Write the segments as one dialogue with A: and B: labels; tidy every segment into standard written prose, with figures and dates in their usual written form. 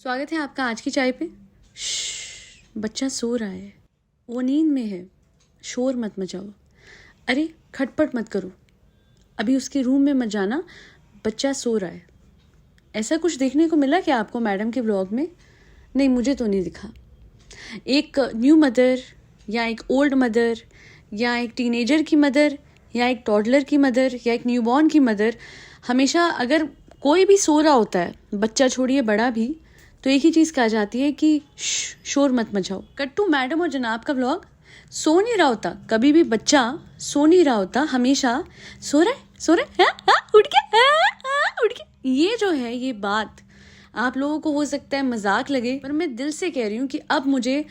A: स्वागत है आपका आज की चाय पे। बच्चा सो रहा है, वो नींद में है, शोर मत मचाओ। अरे खटपट मत करो, अभी उसके रूम में मत जाना, बच्चा सो रहा है। ऐसा कुछ देखने को मिला क्या आपको मैडम के व्लॉग में? नहीं, मुझे तो नहीं दिखा। एक न्यू मदर या एक ओल्ड मदर या एक टीनेजर की मदर या एक टॉडलर की मदर या एक न्यूबॉर्न की मदर, हमेशा अगर कोई भी सो रहा होता है, बच्चा छोड़िए बड़ा भी, तो एक ही चीज़ कहा जाती है कि शोर मत मचाओ। कट्टू मैडम और जनाब का व्लॉग। सो नहीं रहा होता, कभी भी बच्चा सो नहीं रहा होता, हमेशा सो रहे उठ के। ये जो है, ये बात आप लोगों को हो सकता है मजाक लगे, पर मैं दिल से कह रही हूँ कि अब मुझे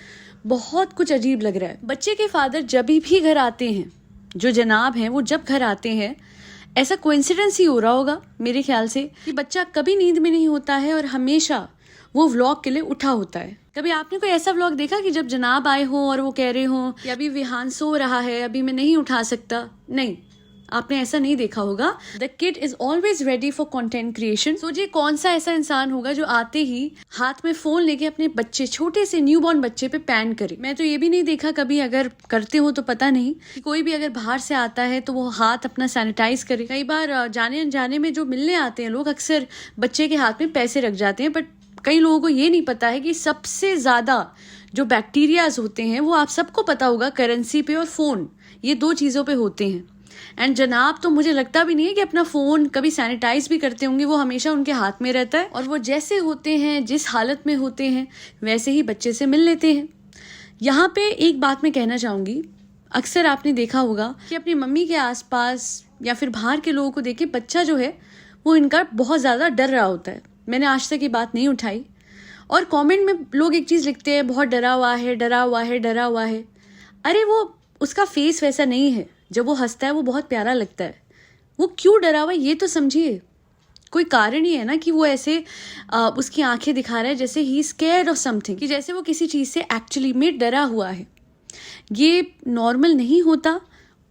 A: बहुत कुछ अजीब लग रहा है। बच्चे के फादर जब भी घर आते हैं, जो जनाब हैं, वो जब घर आते हैं, ऐसा कोइंसिडेंस ही हो रहा होगा मेरे ख्याल से कि बच्चा कभी नींद में नहीं होता है और हमेशा वो व्लॉग के लिए उठा होता है। कभी आपने कोई ऐसा व्लॉग देखा कि जब जनाब आए हो और वो कह रहे हो कि अभी विहान सो रहा है, अभी मैं नहीं उठा सकता? नहीं, आपने ऐसा नहीं देखा होगा। The kid is always ready for content creation. सोचिए कौन सा ऐसा इंसान होगा जो आते ही हाथ में फोन लेके अपने बच्चे, छोटे से न्यूबॉर्न बच्चे पे पैन करे। मैं तो ये भी नहीं देखा कभी, अगर करते हो तो पता नहीं, कि कोई भी अगर बाहर से आता है तो वो हाथ अपना सैनिटाइज करे। कई बार जाने अनजाने में जो मिलने आते हैं लोग, अक्सर बच्चे के हाथ में पैसे रख जाते हैं, बट कई लोगों को ये नहीं पता है कि सबसे ज्यादा जो बैक्टीरियाज होते हैं वो आप सबको पता होगा करेंसी पे और फोन, ये दो चीजों पे होते हैं। एंड जनाब तो मुझे लगता भी नहीं है कि अपना फोन कभी सैनिटाइज भी करते होंगे, वो हमेशा उनके हाथ में रहता है और वो जैसे होते हैं, जिस हालत में होते हैं, वैसे ही बच्चे से मिल लेते हैं। यहाँ पे एक बात मैं कहना चाहूंगी, अक्सर आपने देखा होगा कि अपनी मम्मी के आसपास या फिर बाहर के लोगों को देख के बच्चा जो है वो इनका बहुत ज्यादा डर रहा होता है। मैंने आज तक ये बात नहीं उठाई, और कमेंट में लोग एक चीज लिखते हैं, बहुत डरा हुआ है, डरा हुआ है, डरा हुआ है। अरे वो उसका फेस वैसा नहीं है, जब वो हंसता है वो बहुत प्यारा लगता है। वो क्यों डरा हुआ है ये तो समझिए। कोई कारण ही है ना कि वो ऐसे उसकी आंखें दिखा रहा है जैसे ही स्केयर्ड ऑफ समथिंग, कि जैसे वो किसी चीज से एक्चुअली में डरा हुआ है। ये नॉर्मल नहीं होता,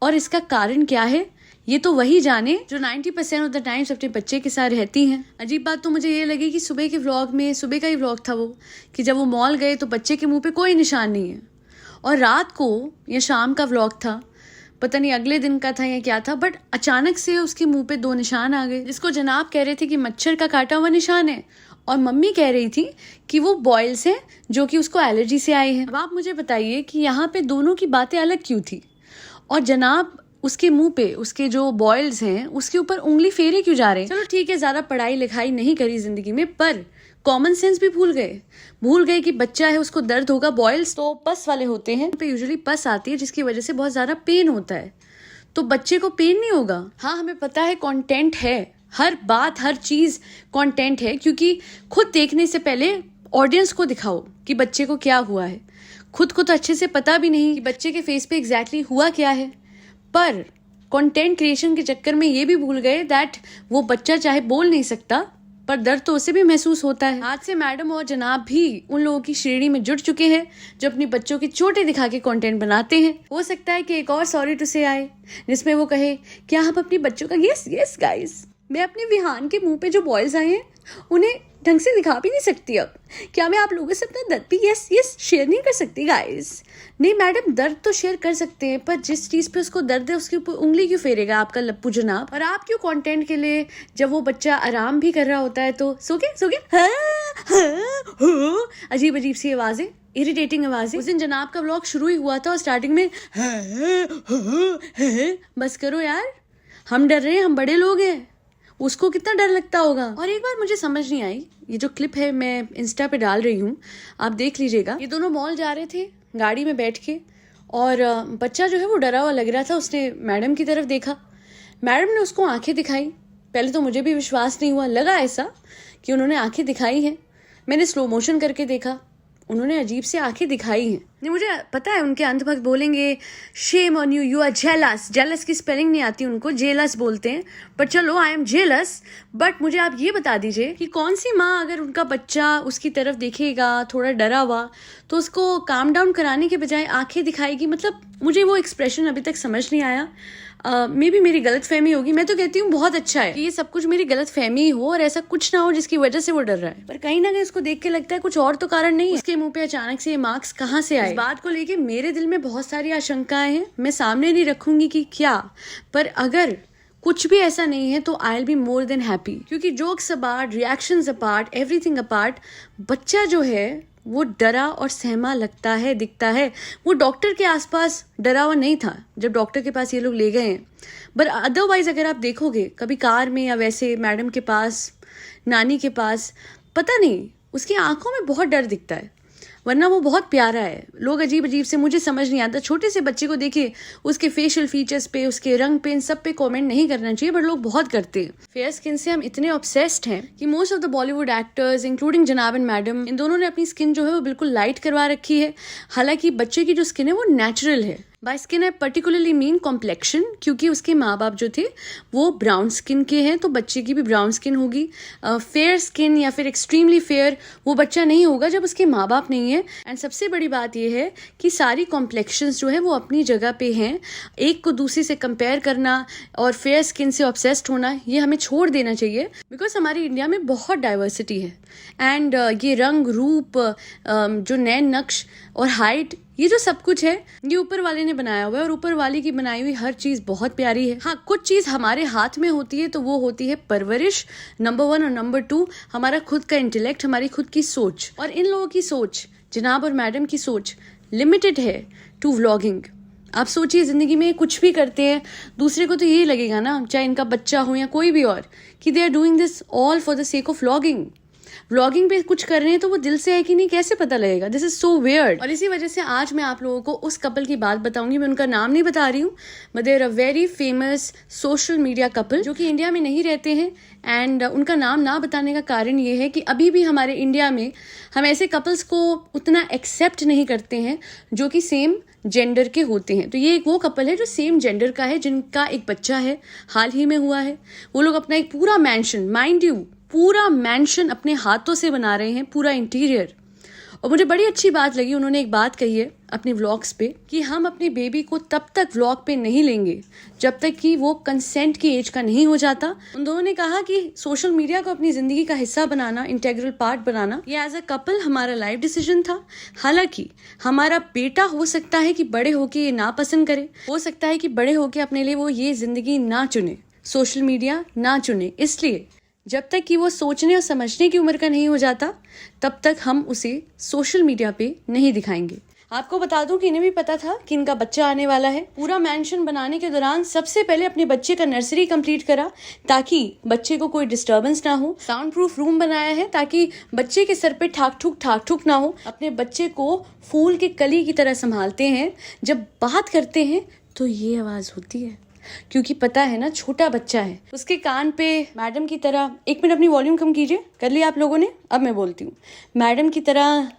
A: और इसका कारण क्या है ये तो वही जाने जो 90% ऑफ द टाइम्स अपने बच्चे के साथ रहती हैं। अजीब बात तो मुझे ये लगी कि सुबह के व्लॉग में, सुबह का ही व्लॉग था वो, कि जब वो मॉल गए तो बच्चे के मुंह पे कोई निशान नहीं है, और रात को या शाम का व्लॉग था, पता नहीं अगले दिन का था या क्या था, बट अचानक से उसके मुंह पे 2 निशान आ गए, जिसको जनाब कह रहे थे कि मच्छर का काटा हुआ निशान है, और मम्मी कह रही थी कि वो बॉयल्स हैं जो कि उसको एलर्जी से आए हैं। अब आप मुझे बताइए कि यहाँ पे दोनों की बातें अलग क्यों थी, और जनाब उसके मुंह पे उसके जो बॉयल्स हैं उसके ऊपर उंगली फेरे क्यों जा रहे हैं? चलो ठीक है, ज्यादा पढ़ाई लिखाई नहीं करी जिंदगी में, पर कॉमन सेंस भी भूल गए कि बच्चा है, उसको दर्द होगा। बॉयल्स तो पस वाले होते हैं, पे यूजुअली पस आती है जिसकी वजह से बहुत ज्यादा पेन होता है, तो बच्चे को पेन नहीं होगा। हाँ, हमें पता है कंटेंट है, हर बात हर चीज कंटेंट है, क्योंकि खुद देखने से पहले ऑडियंस को दिखाओ कि बच्चे को क्या हुआ है। खुद को तो अच्छे से पता भी नहीं कि बच्चे के फेस पे एग्जैक्टली हुआ क्या है, पर कंटेंट क्रिएशन के चक्कर में ये भी भूल गए दैट वो बच्चा चाहे बोल नहीं सकता, पर दर्द तो उसे भी महसूस होता है। आज से मैडम और जनाब भी उन लोगों की श्रेणी में जुड़ चुके हैं जो अपने बच्चों की चोटें दिखा के कंटेंट बनाते हैं। हो सकता है कि एक और सॉरी टू से आए जिसमें वो कहे क्या आप अपने बच्चों का यस गाइस, मैं अपने विहान के मुंह पे जो बॉयल्स आए हैं उन्हें ढंग से दिखा भी नहीं सकती। अब क्या मैं आप लोगों से अपना दर्द भी यस शेयर नहीं कर सकती गाइस? नहीं मैडम, दर्द तो शेयर कर सकते हैं, पर जिस चीज पे उसको दर्द है उसके ऊपर उंगली क्यों फेरेगा आपका लप्पू जनाब? और आप क्यों कंटेंट के लिए, जब वो बच्चा आराम भी कर रहा होता है तो सो गया अजीब अजीब सी आवाजें, इरिटेटिंग आवाजें। उस दिन जनाब का व्लॉग शुरू ही हुआ था और स्टार्टिंग में बस करो यार, हम डर रहे हैं, हम बड़े लोग हैं, उसको कितना डर लगता होगा। और एक बार मुझे समझ नहीं आई, ये जो क्लिप है मैं इंस्टा पे डाल रही हूँ, आप देख लीजिएगा। ये दोनों मॉल जा रहे थे गाड़ी में बैठ के, और बच्चा जो है वो डरा हुआ लग रहा था। उसने मैडम की तरफ देखा, मैडम ने उसको आंखें दिखाई। पहले तो मुझे भी विश्वास नहीं हुआ, लगा ऐसा कि उन्होंने आंखें दिखाई हैं। मैंने स्लो मोशन करके देखा, उन्होंने अजीब से आंखें दिखाई हैं। नहीं, मुझे पता है उनके अंधभक्त बोलेंगे shame on you, you are jealous. Jealous की स्पेलिंग नहीं आती उनको, जेलस बोलते हैं। पर चलो, आई एम जेलस। बट मुझे आप ये बता दीजिए कि कौन सी माँ अगर उनका बच्चा उसकी तरफ देखेगा थोड़ा डरा हुआ तो उसको काम डाउन कराने के बजाय आंखें दिखाएगी। मतलब मुझे वो एक्सप्रेशन अभी तक समझ नहीं आया। मे बी मेरी गलत फहमी होगी। मैं तो कहती हूँ बहुत अच्छा है कि ये सब कुछ मेरी गलत फहमी हो और ऐसा कुछ ना हो जिसकी वजह से वो डर रहा है। पर कहीं ना कहीं उसको देख के लगता है कुछ और तो कारण नहीं है। उसके मुंह पे अचानक से ये मार्क्स कहाँ से आए? इस बात को लेके मेरे दिल में बहुत सारी आशंकाएं हैं। मैं सामने नहीं रखूंगी कि क्या, पर अगर कुछ भी ऐसा नहीं है तो I will be more than happy. क्योंकि jokes apart, reactions apart, everything apart, बच्चा जो है वो डरा और सहमा लगता है, दिखता है। वो डॉक्टर के आसपास डरा हुआ नहीं था जब डॉक्टर के पास ये लोग ले गए हैं। बट अदरवाइज अगर आप देखोगे कभी कार में या वैसे मैडम के पास, नानी के पास, पता नहीं उसकी आंखों में बहुत डर दिखता है। वरना वो बहुत प्यारा है। लोग अजीब अजीब से, मुझे समझ नहीं आता, छोटे से बच्चे को देखिए उसके फेशियल फीचर्स पे, उसके रंग पे, इन सब पे कमेंट नहीं करना चाहिए, बट लोग बहुत करते हैं। फेयर स्किन से हम इतने ऑब्सेस्ड हैं कि most of the Bollywood actors including जनाब एंड मैडम, इन दोनों ने अपनी स्किन जो है वो बिल्कुल लाइट करवा रखी है। हालांकि बच्चे की जो स्किन है वो नेचुरल है। By skin I particularly mean complexion, क्योंकि उसके माँ बाप जो थे वो ब्राउन स्किन के हैं, तो बच्चे की भी ब्राउन स्किन होगी। फेयर स्किन या फिर एक्सट्रीमली फेयर वो बच्चा नहीं होगा जब उसके माँ बाप नहीं है। एंड सबसे बड़ी बात यह है कि सारी कॉम्प्लेक्शंस जो है वो अपनी जगह पे हैं। एक को दूसरी से कंपेयर करना और फेयर स्किन से ऑब्सेस्ड होना, ये हमें छोड़ देना चाहिए। बिकॉज हमारी इंडिया में बहुत डाइवर्सिटी है। एंड ये रंग रूप, जो नए नक्श और हाइट, ये जो सब कुछ है ये ऊपर वाले ने बनाया हुआ है और ऊपर वाले की बनाई हुई हर चीज बहुत प्यारी है। हाँ, कुछ चीज हमारे हाथ में होती है तो वो होती है परवरिश, नंबर 1, और नंबर 2 हमारा खुद का इंटेलेक्ट, हमारी खुद की सोच। और इन लोगों की सोच, जनाब और मैडम की सोच, लिमिटेड है टू व्लॉगिंग। आप सोचिए, जिंदगी में कुछ भी करते हैं दूसरे को तो यही लगेगा ना, चाहे इनका बच्चा हो या कोई भी और, कि they are doing this all for the sake of vlogging. Vlogging पे कुछ कर रहे हैं तो वो दिल से है कि नहीं, कैसे पता लगेगा? This is so weird. और इसी वजह से आज मैं आप लोगों को उस कपल की बात बताऊंगी। मैं उनका नाम नहीं बता रही हूँ, but they are a very famous social media couple जो कि इंडिया में नहीं रहते हैं। एंड उनका नाम ना बताने का कारण ये है कि अभी भी हमारे इंडिया में हम ऐसे कपल्स को उतना एक्सेप्ट नहीं करते हैं जो कि सेम जेंडर के होते हैं। तो ये एक वो कपल है जो सेम जेंडर का है, जिनका एक बच्चा है, हाल ही में हुआ है। वो लोग अपना एक पूरा मैंशन, माइंड यू, पूरा मैंशन अपने हाथों से बना रहे हैं, पूरा इंटीरियर। और मुझे बड़ी अच्छी बात लगी, उन्होंने एक बात कही है अपने व्लॉग्स पे कि हम अपने बेबी को तब तक व्लॉग पे नहीं लेंगे जब तक कि वो कंसेंट की एज का नहीं हो जाता। उन दोनों ने कहा कि सोशल मीडिया को अपनी जिंदगी का हिस्सा बनाना, इंटेग्रल पार्ट बनाना, ये एज अ कपल हमारा लाइफ डिसीजन था। हालांकि हमारा बेटा हो सकता है कि बड़े होके ये ना पसंद करे, हो सकता है कि बड़े होके अपने लिए वो ये जिंदगी ना चुने, सोशल मीडिया ना चुने। इसलिए जब तक कि वो सोचने और समझने की उम्र का नहीं हो जाता तब तक हम उसे सोशल मीडिया पे नहीं दिखाएंगे। आपको बता दूं कि इन्हें भी पता था कि इनका बच्चा आने वाला है। पूरा मैंशन बनाने के दौरान सबसे पहले अपने बच्चे का नर्सरी कंप्लीट करा ताकि बच्चे को कोई डिस्टर्बेंस ना हो। साउंड प्रूफ रूम बनाया है ताकि बच्चे के सर पे ठाक ठुक ना हो। अपने बच्चे को फूल के कली की तरह संभालते हैं। जब बात करते हैं तो ये आवाज होती है, क्योंकि पता है ना छोटा बच्चा है। उसके कान पे मैडम की तरह, एक मिनट अपनी वॉल्यूम कम कीजिए, कर लिया आप लोगों ने? अब मैं बोलती हूँ, मैडम की तरह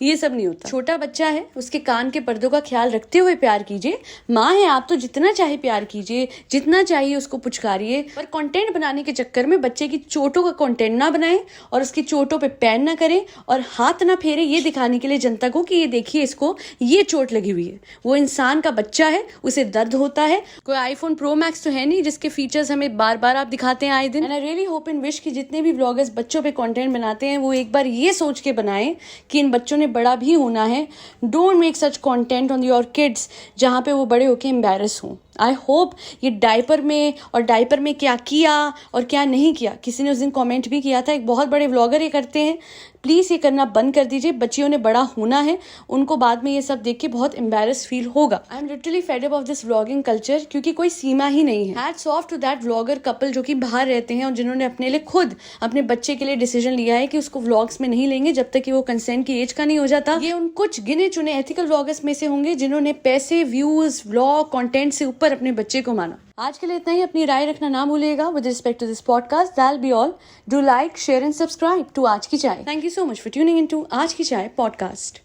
A: ये सब नहीं होता। छोटा बच्चा है, उसके कान के पर्दों का ख्याल रखते हुए प्यार कीजिए। माँ है आप, तो जितना चाहे प्यार कीजिए, जितना चाहिए उसको पुचकारिए, पर कंटेंट बनाने के चक्कर में बच्चे की चोटों का कंटेंट ना बनाएं और उसकी चोटों पे पैन ना करें और हाथ ना फेरे, ये दिखाने के लिए जनता को कि ये देखिए इसको ये चोट लगी हुई है। वो इंसान का बच्चा है, उसे दर्द होता है। कोई आईफोन प्रो मैक्स तो है नहीं जिसके फीचर्स हमें बार बार आप दिखाते हैं आए दिन। And I really hope and wish कि जितने भी व्लॉगर्स बच्चों पे कंटेंट बनाते हैं वो एक बार ये सोच के बनाएं कि इन बच्चों ने बड़ा भी होना है। Don't make such content on your kids जहां पे वो बड़े होके एम्बैरस हों। आई होप ये डायपर में क्या किया और क्या नहीं किया, किसी ने उस दिन कमेंट भी किया था, एक बहुत बड़े व्लॉगर ये करते हैं। प्लीज ये करना बंद कर दीजिए। बच्चियों ने बड़ा होना है, उनको बाद में ये सब देख के बहुत एम्बैरस फील होगा। I am literally fed up of this vlogging culture, क्योंकि कोई सीमा ही नहीं है। Hats off to that vlogger couple जो कि बाहर रहते हैं और जिन्होंने अपने लिए खुद अपने बच्चे के लिए डिसीजन लिया है कि उसको व्लॉग्स में नहीं लेंगे जब तक कि वो कंसेंट की एज का नहीं हो जाता। ये उन कुछ गिने चुने एथिकल व्लॉगर्स में से होंगे जिन्होंने पैसे, व्यूज, व्लॉग कंटेंट से ऊपर अपने बच्चे को माना। आज के लिए इतना ही। अपनी राय रखना ना भूलिएगा with respect to this podcast. That'll be all. Do like, share and subscribe to Aaj Ki Chai. Thank you so much for tuning in to Aaj Ki चाय पॉडकास्ट।